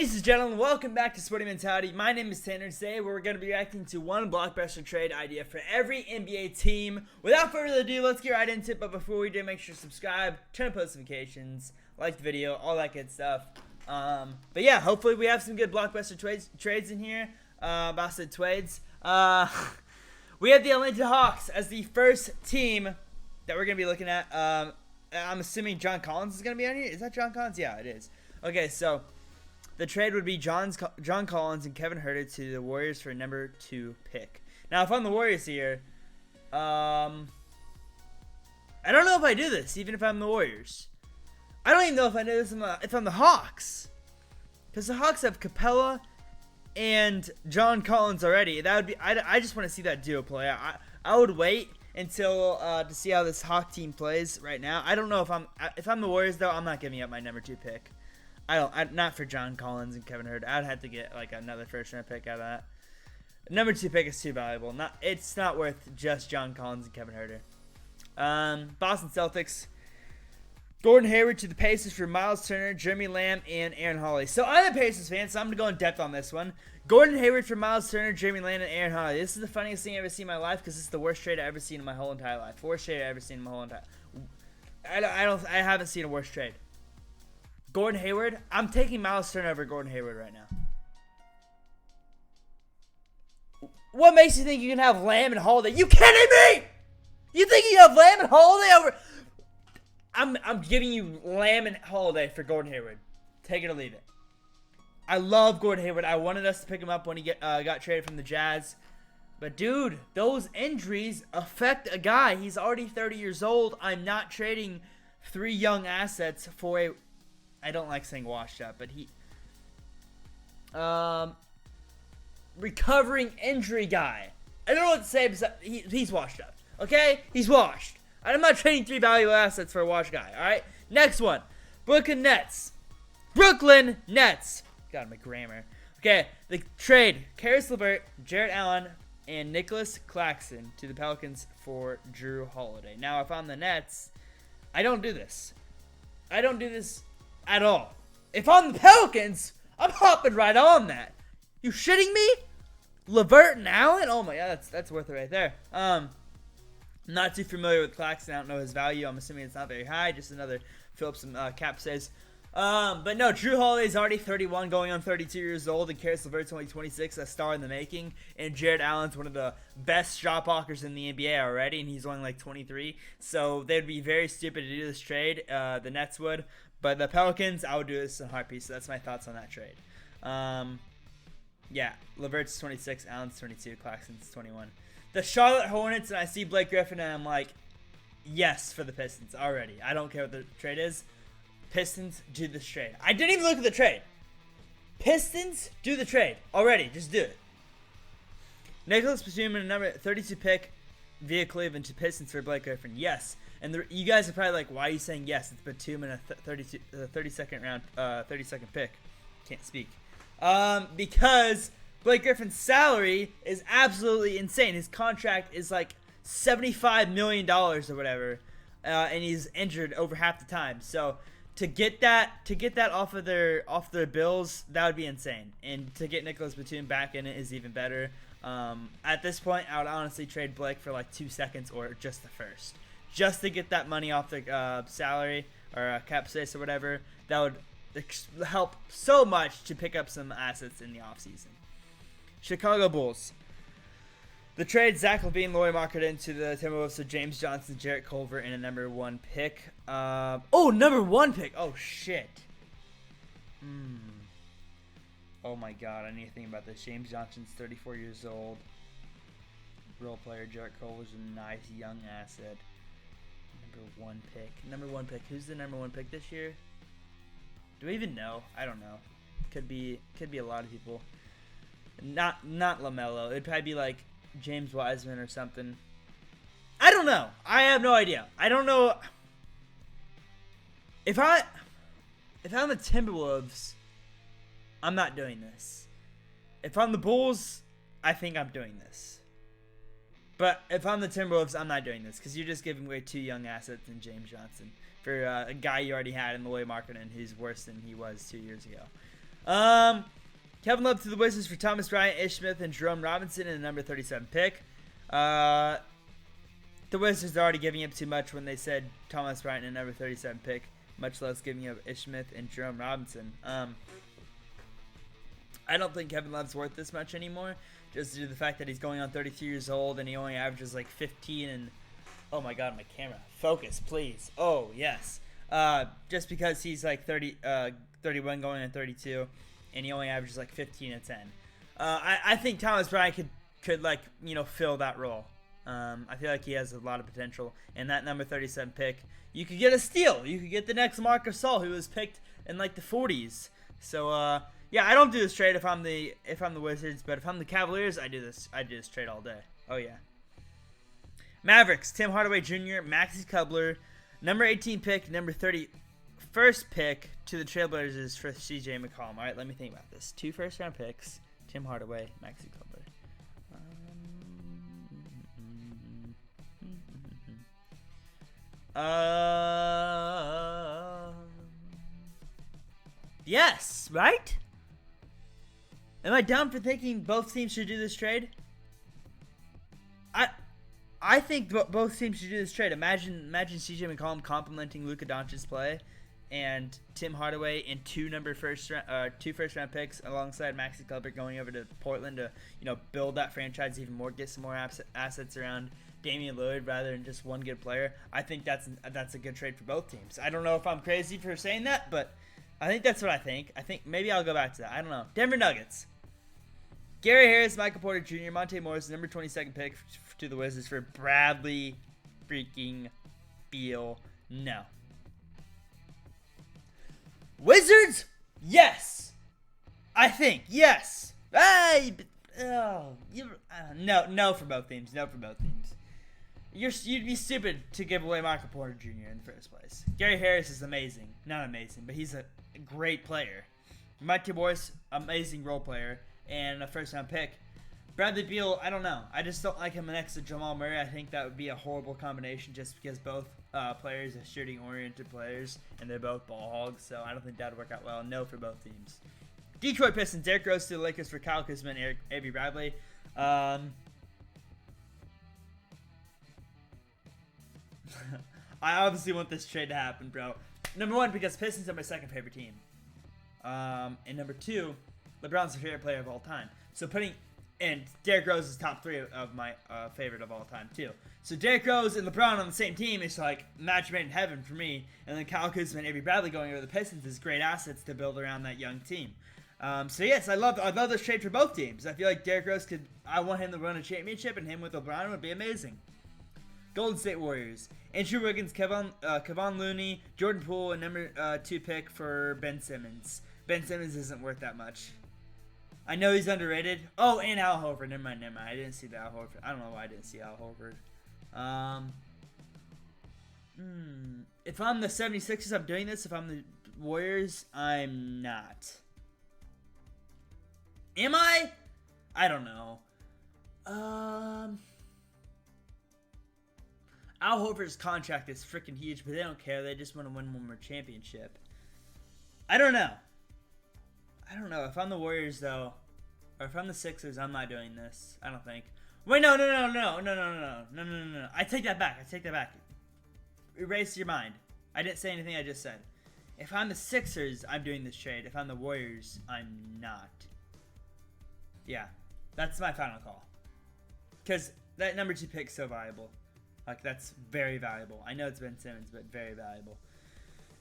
Ladies and gentlemen, welcome back to Sporting Mentality. My name is Tanner. Today we're going to be reacting to one blockbuster trade idea for every NBA team. Without further ado, let's get right into it. But before we do, make sure to subscribe, turn on post notifications, like the video, all that good stuff. But yeah, hopefully we have some good blockbuster trades in here. Boston trades. We have the Atlanta Hawks as the first team that we're going to be looking at. I'm assuming John Collins is going to be on here. Is that John Collins? Yeah, it is. Okay, so the trade would be John Collins and Kevin Huerter to the Warriors for a number 2 pick. Now, if I'm the Warriors here, I don't know if I do this, even if I'm the Warriors. I don't even know if I do this if I'm the Hawks. Because the Hawks have Capella and John Collins already. That would be. I just want to see that duo play. I would wait until to see how this Hawk team plays right now. I don't know if I'm the Warriors though. I'm not giving up my number 2 pick. Not for John Collins and Kevin Huerter. I'd have to get like another first round pick out of that. Number 2 pick is too valuable. It's not worth just John Collins and Kevin Huerter. Boston Celtics. Gordon Hayward to the Pacers for Miles Turner, Jeremy Lamb, and Aaron Holiday. So I'm a Pacers fan, so I'm going to go in depth on this one. Gordon Hayward for Miles Turner, Jeremy Lamb, and Aaron Holiday. This is the funniest thing I've ever seen in my life because this is the worst trade I've ever seen in my whole entire life. Worst trade I've ever seen in my whole entire life. I haven't seen a worse trade. Gordon Hayward. I'm taking Miles Turner over Gordon Hayward right now. What makes you think you can have Lamb and Holiday? You kidding me? You think you have Lamb and Holiday over? I'm giving you Lamb and Holiday for Gordon Hayward. Take it or leave it. I love Gordon Hayward. I wanted us to pick him up when he got traded from the Jazz. But, dude, those injuries affect a guy. He's already 30 years old. I'm not trading 3 young assets for a... I don't like saying washed up, but recovering injury guy. I don't know what to say, but he's washed up. Okay? He's washed. I'm not trading 3 valuable assets for a washed guy. Alright? Next one. Brooklyn Nets. God, my grammar. Okay, the trade. Caris LeVert, Jarrett Allen, and Nicholas Claxton to the Pelicans for Jrue Holiday. Now, if I'm the Nets, I don't do this. I don't do this at all. If I'm the Pelicans, I'm hopping right on that. You shitting me? LeVert and Allen? Oh my god, that's worth it right there. Not too familiar with Claxton. I don't know his value. I'm assuming it's not very high. Just another fill up some cap says. But no, Jrue Holiday is already 31, going on 32 years old, and Caris LeVert's only 26, a star in the making. And Jarrett Allen's one of the best shot blockers in the NBA already, and he's only like 23. So they'd be very stupid to do this trade. The Nets would. But the Pelicans, I would do this in a heartbeat. So that's my thoughts on that trade. Yeah, LeVert's 26, Allen's 22, Claxton's 21. The Charlotte Hornets, and I see Blake Griffin, and I'm like, yes for the Pistons already. I don't care what the trade is. Pistons, do this trade. I didn't even look at the trade. Pistons, do the trade already. Just do it. Nicholas Batum and a number 32 pick via Cleveland to Pistons for Blake Griffin. Yes. And you guys are probably like, why are you saying yes? It's Batum and a 32nd pick. Can't speak. Because Blake Griffin's salary is absolutely insane. His contract is like $75 million or whatever, and he's injured over half the time. So to get that off their bills, that would be insane. And to get Nicholas Batum back in it is even better. At this point, I would honestly trade Blake for like 2 seconds or just the first, just to get that money off their salary or cap space or whatever. That would help so much to pick up some assets in the offseason. Chicago Bulls. The trade, Zach LaVine, Lauri Markkanen to the Timberwolves for James Johnson, Jarrett Culver, and a number 1 pick. Number 1 pick. Oh, shit. Oh, my God. I need to think about this. James Johnson's 34 years old. Role player. Jarrett Culver's a nice young asset. Number 1 pick. Number 1 pick. Who's the number 1 pick this year? Do we even know? I don't know. Could be a lot of people. Not LaMelo. It'd probably be like James Wiseman or something. I don't know. I have no idea. I don't know. If I'm the Timberwolves, I'm not doing this. If I'm the Bulls, I think I'm doing this. But if I'm the Timberwolves, I'm not doing this because you're just giving away 2 young assets in James Johnson for a guy you already had in Lauri Markkanen who's worse than he was 2 years ago. Kevin Love to the Wizards for Thomas Bryant, Ish Smith, and Jerome Robinson in the number 37 pick. The Wizards are already giving up too much when they said Thomas Bryant in the number 37 pick, much less giving up Ish Smith and Jerome Robinson. I don't think Kevin Love's worth this much anymore, just due to the fact that he's going on 32 years old and he only averages like 15 and... Oh my god, my camera. Focus, please. Oh, yes. Just because he's like 31 going on 32 and he only averages like 15 and 10. I think Thomas Bryant could like, fill that role. I feel like he has a lot of potential. And that number 37 pick, you could get a steal. You could get the next Marc Gasol, who was picked in like the 40s. So, yeah, I don't do this trade if I'm the Wizards, but if I'm the Cavaliers, I do this trade all day. Oh yeah. Mavericks, Tim Hardaway Jr., Maxi Kubler, number 18 pick, number 31st pick to the Trailblazers for CJ McCollum. All right, let me think about this. 2 first-round picks, Tim Hardaway, Maxi Kubler. Yes, right? Am I dumb for thinking both teams should do this trade? I think both teams should do this trade. Imagine CJ McCollum complimenting Luka Doncic's play, and Tim Hardaway and 2 first round picks alongside Maxi Kleber going over to Portland to build that franchise even more, get some more assets around Damian Lillard rather than just one good player. I think that's a good trade for both teams. I don't know if I'm crazy for saying that, but I think that's what I think. I think maybe I'll go back to that. I don't know. Denver Nuggets. Gary Harris, Michael Porter Jr., Monte Morris, number 22nd pick to the Wizards for Bradley freaking Beal. No. Wizards? Yes. I think. Yes. No for both teams. No for both teams. You'd be stupid to give away Michael Porter Jr. in the first place. Gary Harris is amazing. Not amazing, but he's a great player. Monte Morris, amazing role player. And a first-round pick. Bradley Beal, I don't know. I just don't like him next to Jamal Murray. I think that would be a horrible combination just because both players are shooting-oriented players, and they're both ball hogs, so I don't think that would work out well. No for both teams. Detroit Pistons, Derrick Rose to the Lakers for Kyle Kuzma and Avery Bradley. I obviously want this trade to happen, bro. Number 1, because Pistons are my second favorite team. And number 2, LeBron's my favorite player of all time. So and Derrick Rose is top 3 of my favorite of all time too. So Derrick Rose and LeBron on the same team is like match made in heaven for me. And then Kyle Kuzma and Avery Bradley going over the Pistons is great assets to build around that young team. So yes, I love this trade for both teams. I feel like Derrick Rose I want him to run a championship, and him with LeBron would be amazing. Golden State Warriors, Andrew Wiggins, Kevon Looney, Jordan Poole, and number 2 pick for Ben Simmons. Ben Simmons isn't worth that much. I know he's underrated. Oh, and Al Horford. Never mind. I didn't see the Al Horford. I don't know why I didn't see Al Horford. If I'm the 76ers, I'm doing this. If I'm the Warriors, I'm not. Am I? I don't know. Al Horford's contract is freaking huge, but they don't care. They just want to win one more championship. I don't know. If I'm the Warriors, though, or if I'm the Sixers, I'm not doing this. I don't think. Wait, no. I take that back. Erase your mind. I didn't say anything I just said. If I'm the Sixers, I'm doing this trade. If I'm the Warriors, I'm not. Yeah, that's my final call. Because that number 2 pick's so valuable. Like, that's very valuable. I know it's Ben Simmons, but very valuable.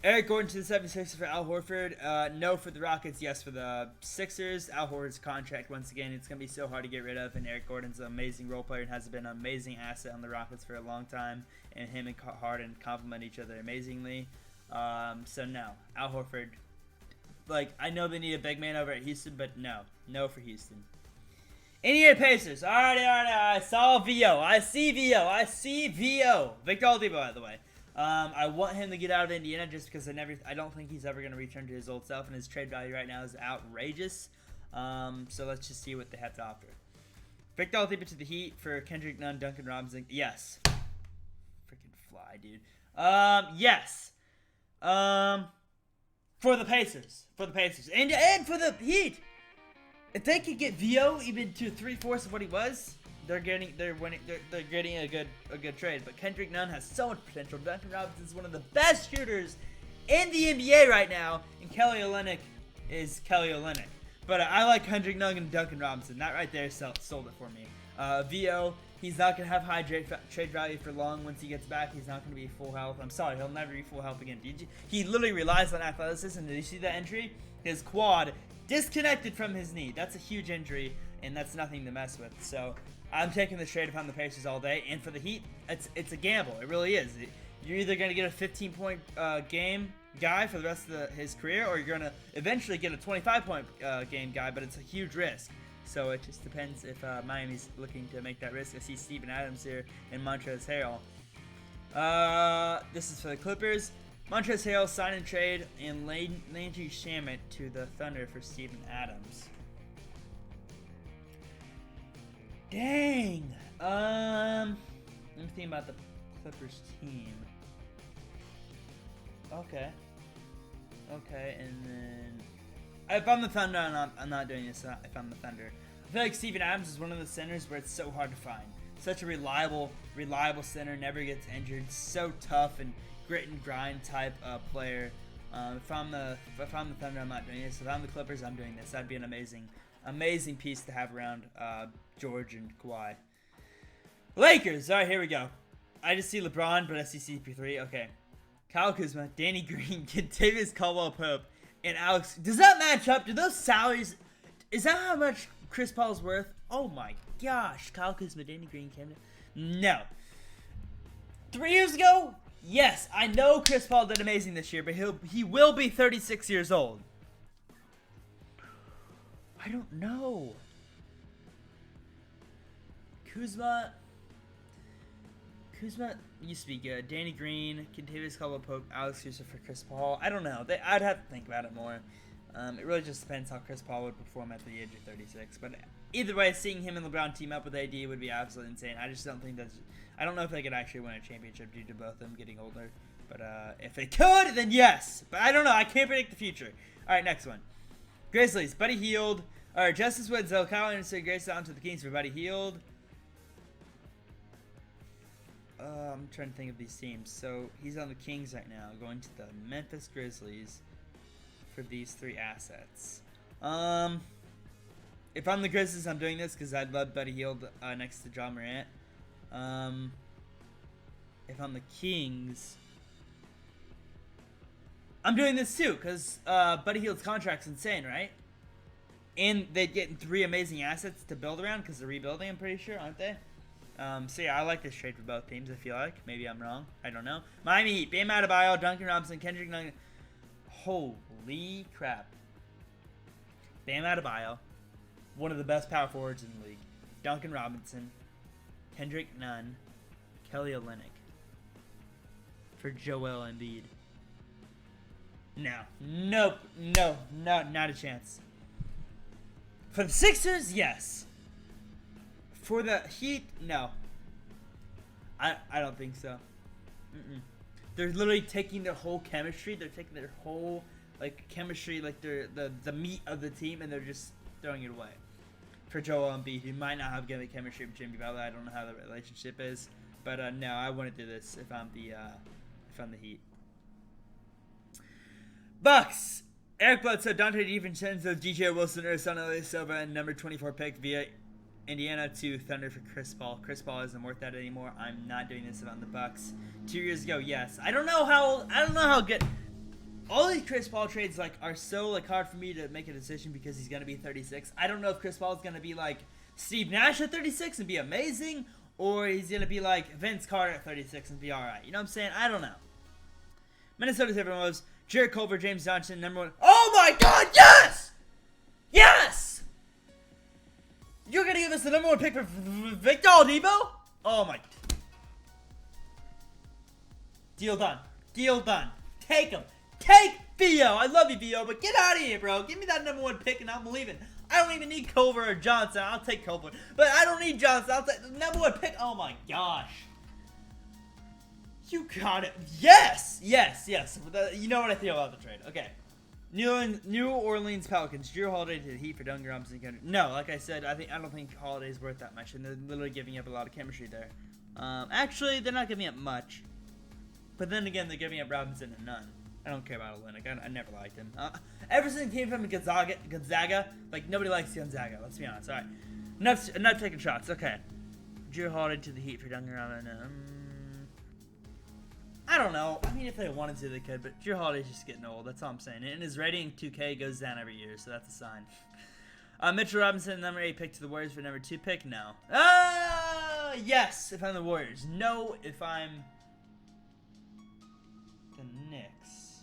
Eric Gordon to the 76ers for Al Horford. No for the Rockets, yes for the Sixers. Al Horford's contract, once again, it's going to be so hard to get rid of. And Eric Gordon's an amazing role player and has been an amazing asset on the Rockets for a long time. And him and Harden complement each other amazingly. So no, Al Horford. Like, I know they need a big man over at Houston, but no for Houston. Indiana Pacers. Alrighty. I saw VO. I see VO. Victor Oladipo, by the way. I want him to get out of Indiana just because I don't think he's ever going to return to his old self, and his trade value right now is outrageous. So let's just see what they have to offer. Victor Oladipo to the Heat for Kendrick Nunn, Duncan Robinson. Yes. Freaking fly, dude. Yes. for the Pacers, and for the Heat. If they could get Vo even to 3/4 of what he was, they're getting a good trade. But Kendrick Nunn has so much potential. Duncan Robinson is one of the best shooters in the NBA right now, and Kelly Olynyk is Kelly Olynyk. But I like Kendrick Nunn and Duncan Robinson. That right there sold it for me. Vo, he's not going to have high trade value for long. Once he gets back, he's not going to be full health. I'm sorry, he'll never be full health again. He literally relies on athleticism. Did you see that injury? His quad disconnected from his knee. That's a huge injury, and that's nothing to mess with. So I'm taking the trade if I'm the Pacers all day. And for the Heat, it's a gamble. It really is. You're either going to get a 15-point game guy for the rest of his career, or you're going to eventually get a 25-point game guy, but it's a huge risk. So it just depends if Miami's looking to make that risk. I see Steven Adams here and Montrezl Harrell. This is for the Clippers. Montrezl Harrell sign and trade, and Landry Shamet to the Thunder for Steven Adams. Dang. Let me think about the Clippers team. Okay, and then if I'm the Thunder, I'm not doing this. If I'm the Thunder, I feel like Steven Adams is one of the centers where it's so hard to find. Such a reliable center, never gets injured, so tough and grit and grind type player. If I'm the Thunder, I'm not doing this. If I'm the Clippers, I'm doing this. That'd be an amazing piece to have around George and Kawhi. Lakers. All right, here we go. I just see LeBron, but I see CP3. Okay. Kyle Kuzma, Danny Green, Kentavious Caldwell-Pope, and Alex. Does that match up? Do those salaries? Is that how much Chris Paul's worth? Oh my gosh. Kyle Kuzma, Danny Green, Camden. No. 3 years ago? Yes. I know Chris Paul did amazing this year, but he will be 36 years old. I don't know. Kuzma used to be good. Danny Green, Kentavious Caldwell-Pope, Alex Caruso for Chris Paul. I don't know. I'd have to think about it more. It really just depends how Chris Paul would perform at the age of 36. But either way, seeing him and LeBron team up with AD would be absolutely insane. I just don't think I don't know if they could actually win a championship due to both of them getting older. But if they could, then yes. But I don't know. I can't predict the future. All right, next one. Grizzlies, Buddy Hield. All right, Justice Winslow, Kyle Anderson, Grace down to the Kings for Buddy Hield. I'm trying to think of these teams. So he's on the Kings right now, going to the Memphis Grizzlies for these 3 assets. If I'm the Grizzlies, I'm doing this because I'd love Buddy Hield next to John Morant. If I'm the Kings, I'm doing this too because Buddy Hield's contract's insane, right? And they'd get 3 amazing assets to build around because they're rebuilding, I'm pretty sure, aren't they? So yeah, I like this trade for both teams, I feel like. Maybe I'm wrong. I don't know. Miami Heat, Bam Adebayo, Duncan Robinson, Kendrick Nunn. Holy crap. Bam Adebayo, one of the best power forwards in the league. Duncan Robinson, Kendrick Nunn, Kelly Olynyk for Joel Embiid. No. Nope. No, not a chance. For the Sixers, yes. For the Heat, no. I don't think so. They're literally taking their whole chemistry. They're taking their whole chemistry, the meat of the team, and they're just throwing it away. For Joel Embiid, who might not have good chemistry with Jimmy Butler. I don't know how the relationship is, but no, I wouldn't do this if I'm the Heat. Bucks. Eric Bledsoe, Dante DiVincenzo, DJ Wilson, Ursan Ilyasova, and number 24 pick via Indiana to Thunder for Chris Paul. Chris Paul isn't worth that anymore. I'm not doing this on the Bucks. 2 years ago, yes. I don't know how good. All these Chris Paul trades are so hard for me to make a decision because he's gonna be 36. I don't know if Chris Paul is gonna be like Steve Nash at 36 and be amazing, or he's gonna be like Vince Carter at 36 and be all right. You know what I'm saying? I don't know. Minnesota's Timberwolves, Jarrett Culver, James Johnson, number 1. Oh my God! Yes! Yes! You're gonna give us the number 1 pick for Victor Oladipo? Oh my! Deal done. Deal done. Take him. Take Theo. I love you, Theo, but get out of here, bro. Give me that number 1 pick and I'm leaving. I don't even need Culver or Johnson. I'll take Culver, but I don't need Johnson. I'll take the number 1 pick. Oh my gosh. You got it. Yes. You know what I feel about the trade. Okay. New Orleans Pelicans. Drew Holiday to the Heat for Duncan Robinson. No, like I said, I don't think Holiday's worth that much, and they're literally giving up a lot of chemistry there. Actually, they're not giving up much, but then again, they're giving up Robinson and none. I don't care about Olynyk. I never liked him. Ever since he came from Gonzaga, like nobody likes Gonzaga. Let's be honest. All right, enough taking shots. Okay, Drew Holiday to the Heat for Duncan Robinson. I don't know. I mean, if they wanted to, they could. But Drew Holiday's just getting old. That's all I'm saying. And his rating 2K goes down every year, so that's a sign. Mitchell Robinson, number 8 pick to the Warriors for number 2 pick. No. Yes, if I'm the Warriors. No, if I'm the Knicks.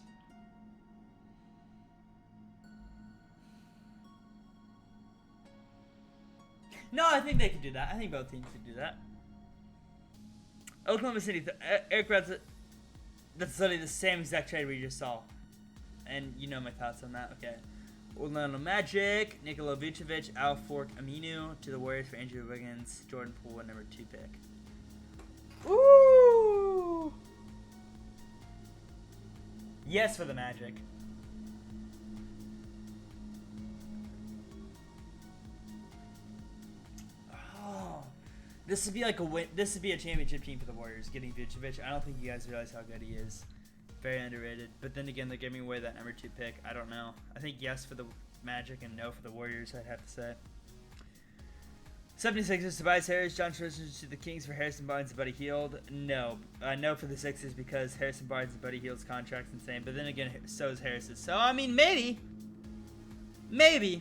No, I think they could do that. I think both teams could do that. Oklahoma City, Eric Red's. That's literally the same exact trade we just saw. And you know my thoughts on that. Okay. Orlando Magic, Nikola Vucevic, Al-Farouq Aminu to the Warriors for Andrew Wiggins, Jordan Poole, number 2 pick. Ooh! Yes for the Magic. This would be like a win. This would be a championship team for the Warriors, getting Vucevic. I don't think you guys realize how good he is. Very underrated. But then again, they're giving away that number 2 pick. I don't know. I think yes for the Magic and no for the Warriors, I'd have to say. 76ers, Tobias Harris, John Schroeder to the Kings for Harrison Barnes and Buddy Hield. No. No for the Sixers because Harrison Barnes and Buddy Hield's contract's insane. But then again, so is Harris's. So, I mean, maybe. Maybe.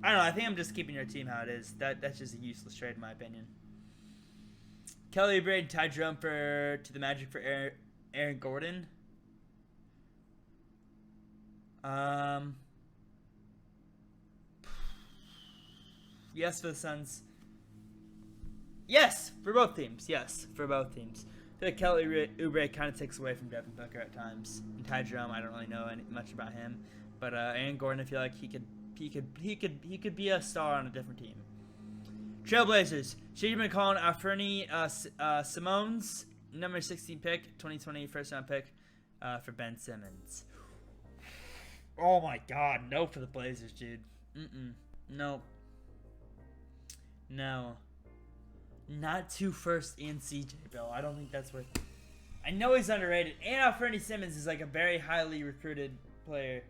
I don't know. I think I'm just keeping your team how it is. That's just a useless trade in my opinion. Kelly Oubre, Ty Jerome to the Magic for Aaron Gordon. Yes for the Suns. Yes for both teams. Yes for both teams. I feel like Kelly Oubre kind of takes away from Devin Booker at times. And Ty Jerome, I don't really know much about him, but Aaron Gordon, I feel like he could be a star on a different team. Trailblazers, J.J. McCollum, Anfernee Simons, number 16 pick, 2020 first round pick for Ben Simmons. Oh my God, no for the Blazers, dude. No. No. Not 2 firsts and CJ, Bill. I don't think that's worth it. I know he's underrated, and Anfernee Simons is like a very highly recruited player.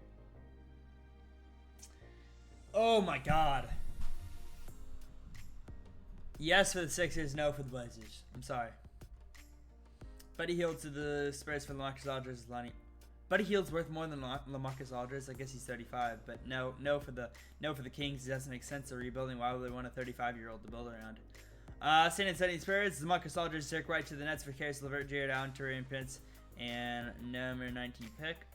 Oh my God. Yes for the Sixers, no for the Blazers. I'm sorry. Buddy Hield to the Spurs for LaMarcus Aldridge. Buddy Hield's worth more than LaMarcus Aldridge. I guess he's 35, but no for the Kings. It doesn't make sense. They're rebuilding. Why would they want a 35-year-old to build around? San Antonio Spurs, LaMarcus Aldridge, Derek White to the Nets for Caris LeVert, Jared Allen, Taurean Prince, and number 19 pick.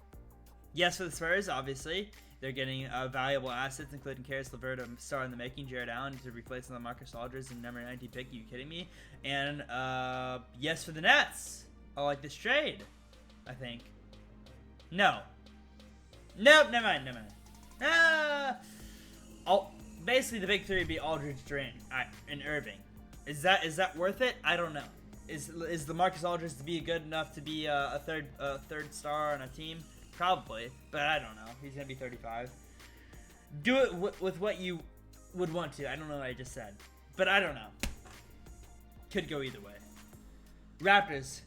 Yes for the Spurs, obviously. They're getting valuable assets, including Caris LeVert, a star in the making, Jared Allen to replace LaMarcus Aldridge and number 19 pick. Are you kidding me? And yes for the Nets. I like this trade, I think. No. Nope, never mind. Basically, the big three would be Aldridge, Durant, and Irving. Is that worth it? I don't know. Is LaMarcus Aldridge to be good enough to be a third star on a team? Probably, but I don't know. He's gonna be 35. Do it with what you would want to. I don't know what I just said, but I don't know. Could go either way. Raptors.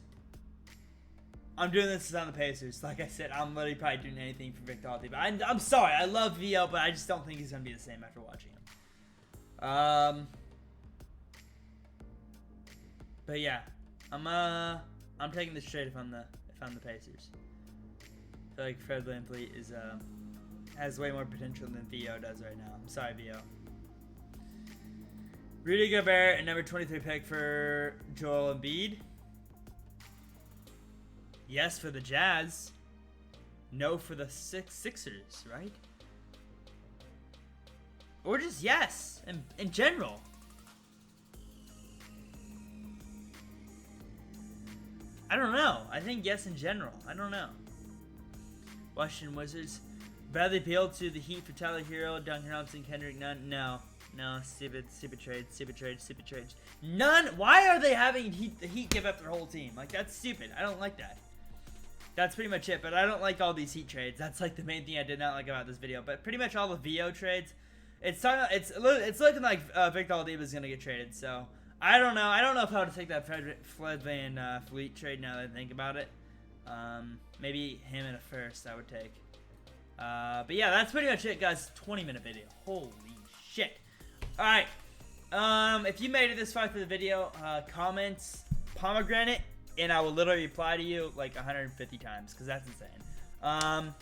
I'm doing this on the Pacers. Like I said, I'm literally probably doing anything for Victor Aldi. But I'm sorry. I love VO, but I just don't think he's gonna be the same after watching him. But yeah, I'm taking this trade if I'm the Pacers. I feel like Fred VanVleet has way more potential than VO does right now. I'm sorry, VO. Rudy Gobert and number 23 pick for Joel Embiid. Yes for the Jazz. No for the Sixers, right? Or just yes, in general. I don't know. I think yes in general. I don't know. Washington Wizards. Bradley Beal to the Heat for Tyler Hero, Duncan Robinson, Kendrick Nunn. No, stupid trades. None. Why are they having the Heat give up their whole team? Like, that's stupid. I don't like that. that's pretty much it. But I don't like all these Heat trades. That's like the main thing I did not like about this video. But pretty much all the VO trades, it's looking like Victor Oladipo is gonna get traded. So I don't know. I don't know if I would take that Fred Van Fleet trade now that I think about it. Maybe him in a first I would take. But yeah, that's pretty much it, guys. 20-minute video. Holy shit. All right. If you made it this far through the video, comment pomegranate, and I will literally reply to you like 150 times, because that's insane.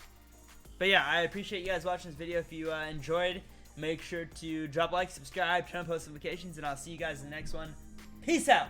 But yeah, I appreciate you guys watching this video. If you enjoyed, make sure to drop a like, subscribe, turn on post notifications, and I'll see you guys in the next one. Peace out.